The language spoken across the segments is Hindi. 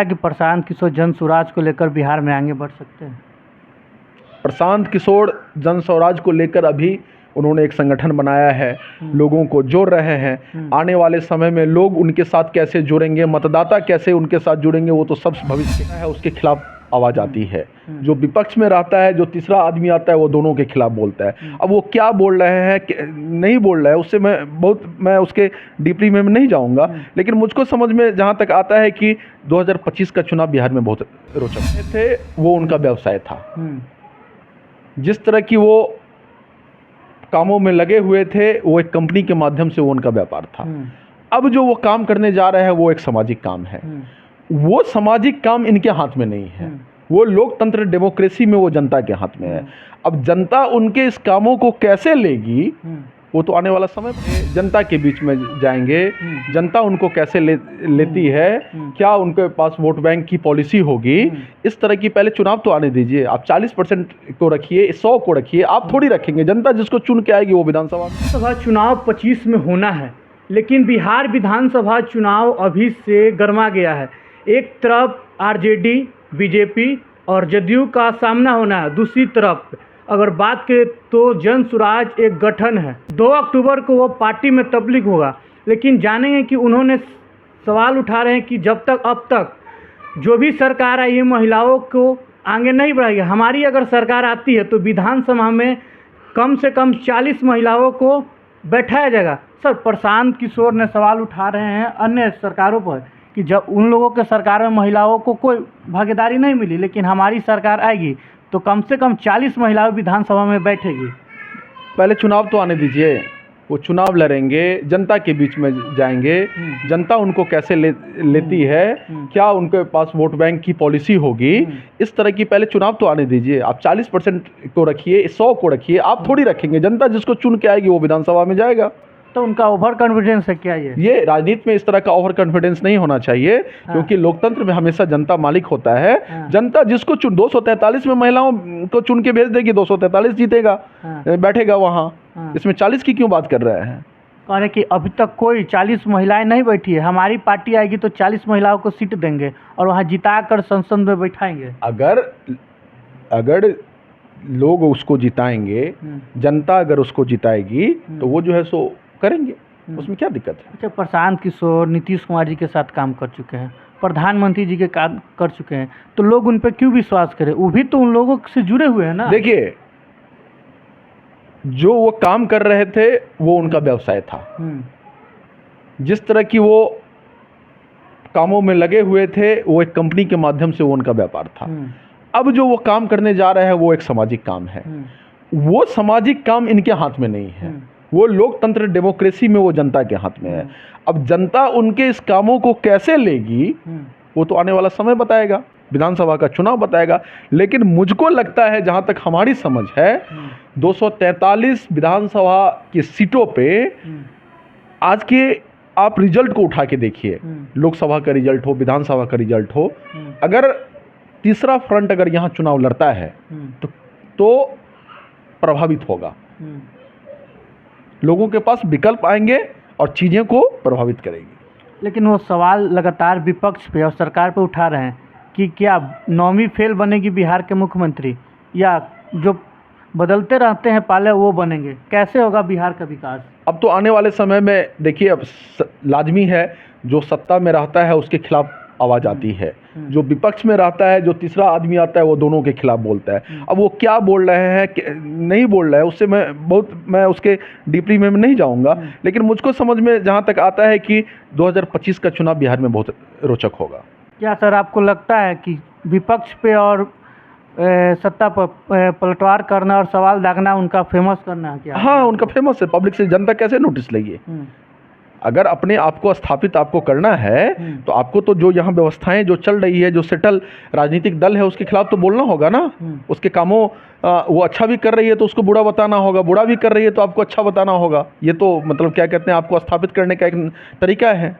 कि प्रशांत किशोर जन स्वराज को लेकर बिहार में आगे बढ़ सकते हैं। प्रशांत किशोर जन स्वराज को लेकर अभी उन्होंने एक संगठन बनाया है, लोगों को जोड़ रहे हैं। आने वाले समय में लोग उनके साथ कैसे जुड़ेंगे, मतदाता कैसे उनके साथ जुड़ेंगे, वो तो सब भविष्य है। उसके खिलाफ आवाज़ आती है। जो विपक्ष में रहता है, जो तीसरा आदमी आता है, वो दोनों के खिलाफ बोलता है। अब वो क्या बोल रहे हैं, नहीं बोल रहे हैं, उससे मैं उसके डीपली में नहीं जाऊंगा। लेकिन मुझको समझ में जहाँ तक आता है कि 2025 का चुनाव बिहार में बहुत रोचक थे। वो उनका व्यवसाय था। जिस तरह की वो कामों में लगे हुए थे, वो एक कंपनी के माध्यम से वो उनका व्यापार था। अब जो वो काम करने जा रहे हैं, वो एक सामाजिक काम है। वो सामाजिक काम इनके हाथ में नहीं है। वो लोकतंत्र डेमोक्रेसी में वो जनता के हाथ में है। अब जनता उनके इस कामों को कैसे लेगी, वो तो आने वाला समय जनता के बीच में जाएंगे। जनता उनको कैसे लेती है, क्या उनके पास वोट बैंक की पॉलिसी होगी, इस तरह की पहले चुनाव तो आने दीजिए। आप 40% को रखिए, 100 को रखिए, आप थोड़ी रखेंगे। जनता जिसको चुन के आएगी वो विधानसभा चुनाव 25 में होना है, लेकिन बिहार विधानसभा चुनाव अभी से गर्मा गया है। एक तरफ आरजेडी, बीजेपी और जदयू का सामना होना है। दूसरी तरफ अगर बात करें तो जन स्वराज एक गठन है। 2 अक्टूबर को वो पार्टी में तब्लीग होगा। लेकिन जानेंगे कि उन्होंने सवाल उठा रहे हैं कि जब तक अब तक जो भी सरकार आई है महिलाओं को आगे नहीं बढ़ाएगी। हमारी अगर सरकार आती है तो विधानसभा में कम से कम 40 महिलाओं को बैठाया जाएगा। सर, प्रशांत किशोर ने सवाल उठा रहे हैं अन्य सरकारों पर कि जब उन लोगों के सरकार में महिलाओं को कोई भागीदारी नहीं मिली, लेकिन हमारी सरकार आएगी तो कम से कम 40 महिलाएं विधानसभा में बैठेगी। पहले चुनाव तो आने दीजिए। वो चुनाव लड़ेंगे, जनता के बीच में जाएंगे। जनता उनको कैसे लेती है, क्या उनके पास वोट बैंक की पॉलिसी होगी, इस तरह की पहले चुनाव तो आने दीजिए। आप 40% को रखिए, 100 को रखिए, आप थोड़ी रखेंगे। जनता जिसको चुन के आएगी वो विधानसभा में जाएगा। तो उनका ओवर कॉन्फिडेंस है क्या? ये राजनीति में इस तरह का ओवर कॉन्फिडेंस नहीं होना चाहिए। क्योंकि लोकतंत्र में हमेशा जनता मालिक होता है। जनता जिसको 243 में महिलाओं को चुन के भेज देगी, 243 जीतेगा, बैठेगा वहाँ। इसमें 40 की क्यों बात कर रहे हैं? कह रहे कि अभी तक कोई 40 महिलाएं नहीं बैठी है। हमारी पार्टी आएगी तो 40 महिलाओं को सीट देंगे और वहाँ जिताकर संसद में बैठाएंगे। अगर लोग उसको जिताएंगे, जनता अगर उसको जिताएगी तो वो जो है सो करेंगे। उसमें क्या दिक्कत है? अच्छा, प्रशांत किशोर नीतीश कुमार जी के साथ काम कर चुके हैं, प्रधानमंत्री जी के काम कर चुके हैं, तो लोग उन पर क्यों विश्वास करें? वो भी तो उन लोगों से जुड़े हुए हैं ना। देखिए, जो वो काम कर रहे थे वो उनका व्यवसाय था। जिस तरह की वो कामों में लगे हुए थे, वो एक कंपनी के माध्यम से वो उनका व्यापार था। अब जो वो काम करने जा रहे हैं, वो एक सामाजिक काम है। वो सामाजिक काम इनके हाथ में नहीं है। वो लोकतंत्र डेमोक्रेसी में वो जनता के हाथ में है। अब जनता उनके इस कामों को कैसे लेगी, वो तो आने वाला समय बताएगा, विधानसभा का चुनाव बताएगा। लेकिन मुझको लगता है, जहाँ तक हमारी समझ है, 243 विधानसभा की सीटों पे आज के आप रिजल्ट को उठा के देखिए, लोकसभा का रिजल्ट हो, विधानसभा का रिजल्ट हो, अगर तीसरा फ्रंट अगर यहाँ चुनाव लड़ता है तो प्रभावित होगा। लोगों के पास विकल्प आएंगे और चीज़ें को प्रभावित करेंगी। लेकिन वो सवाल लगातार विपक्ष पे और सरकार पे उठा रहे हैं कि क्या 9वीं फेल बनेगी बिहार के मुख्यमंत्री, या जो बदलते रहते हैं पहले वो बनेंगे? कैसे होगा बिहार का विकास? अब तो आने वाले समय में देखिए, अब लाजमी है जो सत्ता में रहता है उसके खिलाफ आवाज़ आती है। जो विपक्ष में रहता है, जो तीसरा आदमी आता है, वो दोनों के खिलाफ बोलता है। अब वो क्या बोल रहे हैं, नहीं बोल रहे हैं, उससे मैं उसके डीपली में नहीं जाऊंगा। लेकिन मुझको समझ में जहाँ तक आता है कि 2025 का चुनाव बिहार में बहुत रोचक होगा। क्या सर, आपको लगता है कि विपक्ष पे और सत्ता पर पलटवार करना और सवाल दागना उनका फेमस करना है क्या? हाँ, उनका फेमस है। पब्लिक से जनता कैसे नोटिस लेगी? अगर अपने आप को स्थापित आपको करना है तो आपको तो जो यहाँ व्यवस्थाएं जो चल रही है, जो सेटल राजनीतिक दल है, उसके खिलाफ तो बोलना होगा ना। उसके कामों वो अच्छा भी कर रही है तो उसको बुरा बताना होगा, बुरा भी कर रही है तो आपको अच्छा बताना होगा। ये तो मतलब क्या कहते हैं, आपको स्थापित करने का एक तरीका है।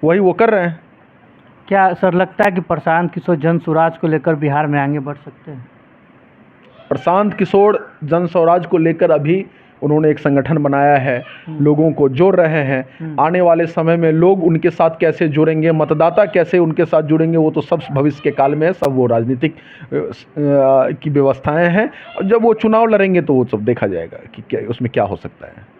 वही वो कर रहे हैं। क्या सर लगता है कि प्रशांत किशोर जन स्वराज को लेकर बिहार में आगे बढ़ सकते हैं? प्रशांत किशोर जन स्वराज को लेकर अभी उन्होंने एक संगठन बनाया है, लोगों को जोड़ रहे हैं। आने वाले समय में लोग उनके साथ कैसे जुड़ेंगे, मतदाता कैसे उनके साथ जुड़ेंगे, वो तो सब भविष्य के काल में है। सब वो राजनीतिक की व्यवस्थाएं हैं, और जब वो चुनाव लड़ेंगे तो वो सब देखा जाएगा कि क्या उसमें क्या हो सकता है।